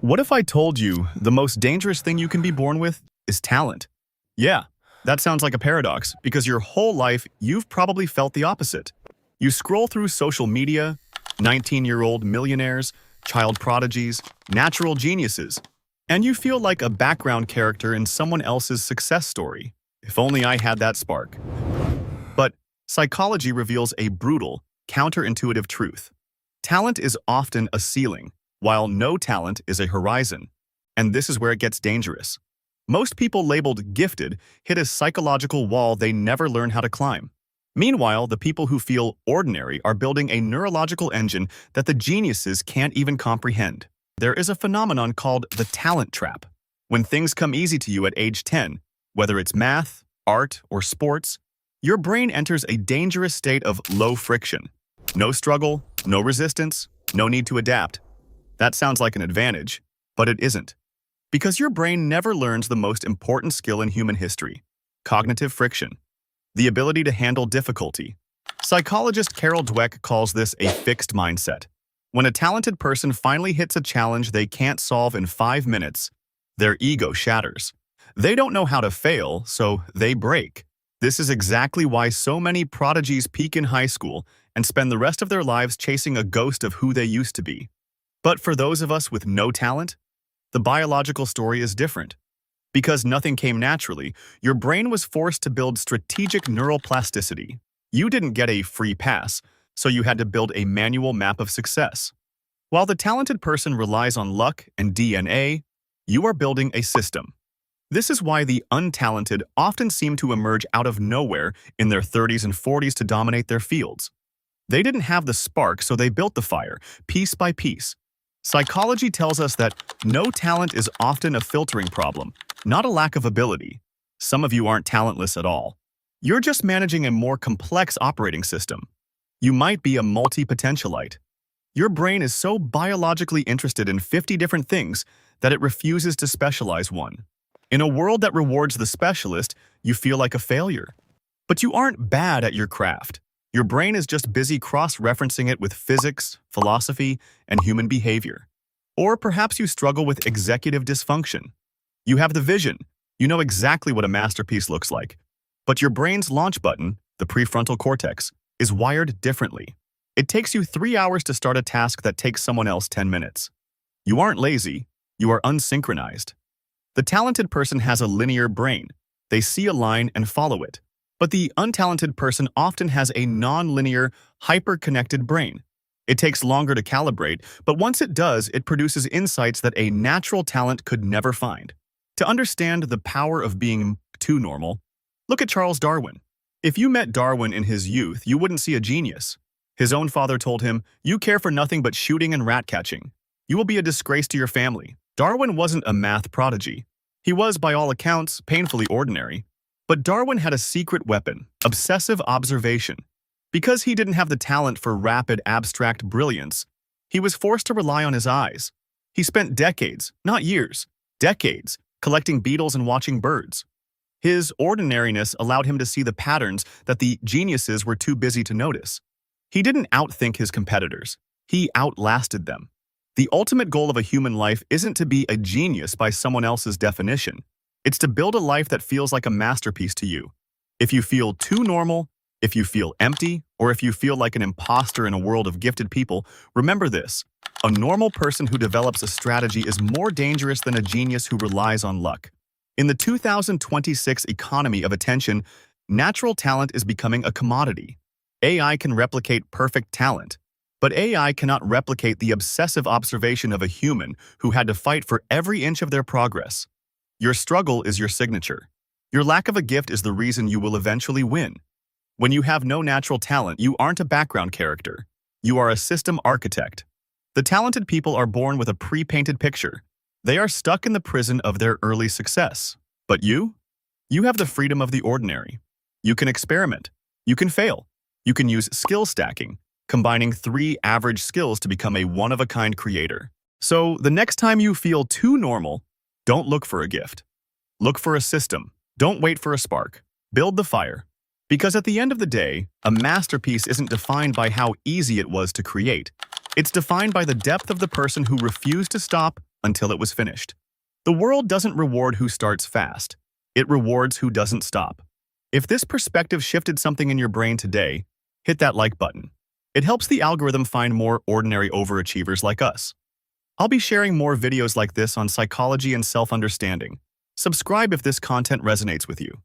What if I told you the most dangerous thing you can be born with is talent? Yeah, that sounds like a paradox because your whole life you've probably felt the opposite. You scroll through social media, 19-year-old millionaires, child prodigies, natural geniuses, and you feel like a background character in someone else's success story. If only I had that spark. But psychology reveals a brutal, counterintuitive truth. Talent is often a ceiling, while no talent is a horizon. And this is where it gets dangerous. Most people labeled gifted hit a psychological wall they never learn how to climb. Meanwhile, the people who feel ordinary are building a neurological engine that the geniuses can't even comprehend. There is a phenomenon called the talent trap. When things come easy to you at age 10, whether it's math, art, or sports, your brain enters a dangerous state of low friction. No struggle, no resistance, no need to adapt. That sounds like an advantage, but it isn't. Because your brain never learns the most important skill in human history: cognitive friction, the ability to handle difficulty. Psychologist Carol Dweck calls this a fixed mindset. When a talented person finally hits a challenge they can't solve in 5 minutes, their ego shatters. They don't know how to fail, so they break. This is exactly why so many prodigies peak in high school and spend the rest of their lives chasing a ghost of who they used to be. But for those of us with no talent, the biological story is different. Because nothing came naturally, your brain was forced to build strategic neuroplasticity. You didn't get a free pass, so you had to build a manual map of success. While the talented person relies on luck and DNA, you are building a system. This is why the untalented often seem to emerge out of nowhere in their 30s and 40s to dominate their fields. They didn't have the spark, so they built the fire, piece by piece. Psychology tells us that no talent is often a filtering problem, not a lack of ability. Some of you aren't talentless at all. You're just managing a more complex operating system. You might be a multi-potentialite. Your brain is so biologically interested in 50 different things that it refuses to specialize one. In a world that rewards the specialist, you feel like a failure. But you aren't bad at your craft. Your brain is just busy cross-referencing it with physics, philosophy, and human behavior. Or perhaps you struggle with executive dysfunction. You have the vision. You know exactly what a masterpiece looks like. But your brain's launch button, the prefrontal cortex, is wired differently. It takes you 3 hours to start a task that takes someone else 10 minutes. You aren't lazy. You are unsynchronized. The talented person has a linear brain. They see a line and follow it. But the untalented person often has a non-linear, hyper-connected brain. It takes longer to calibrate, but once it does, it produces insights that a natural talent could never find. To understand the power of being too normal, look at Charles Darwin. If you met Darwin in his youth, you wouldn't see a genius. His own father told him, "You care for nothing but shooting and rat catching. You will be a disgrace to your family." Darwin wasn't a math prodigy. He was, by all accounts, painfully ordinary. But Darwin had a secret weapon: obsessive observation. Because he didn't have the talent for rapid, abstract brilliance, he was forced to rely on his eyes. He spent decades, not years, decades, collecting beetles and watching birds. His ordinariness allowed him to see the patterns that the geniuses were too busy to notice. He didn't outthink his competitors. He outlasted them. The ultimate goal of a human life isn't to be a genius by someone else's definition. It's to build a life that feels like a masterpiece to you. If you feel too normal, if you feel empty, or if you feel like an imposter in a world of gifted people, remember this: a normal person who develops a strategy is more dangerous than a genius who relies on luck. In the 2026 economy of attention, natural talent is becoming a commodity. AI can replicate perfect talent, but AI cannot replicate the obsessive observation of a human who had to fight for every inch of their progress. Your struggle is your signature. Your lack of a gift is the reason you will eventually win. When you have no natural talent, you aren't a background character. You are a system architect. The talented people are born with a pre-painted picture. They are stuck in the prison of their early success. But you? You have the freedom of the ordinary. You can experiment. You can fail. You can use skill stacking, combining 3 average skills to become a one-of-a-kind creator. So the next time you feel too normal, don't look for a gift. Look for a system. Don't wait for a spark. Build the fire. Because at the end of the day, a masterpiece isn't defined by how easy it was to create. It's defined by the depth of the person who refused to stop, until it was finished. The world doesn't reward who starts fast. It rewards who doesn't stop. If this perspective shifted something in your brain today, hit that like button. It helps the algorithm find more ordinary overachievers like us. I'll be sharing more videos like this on psychology and self-understanding. Subscribe if this content resonates with you.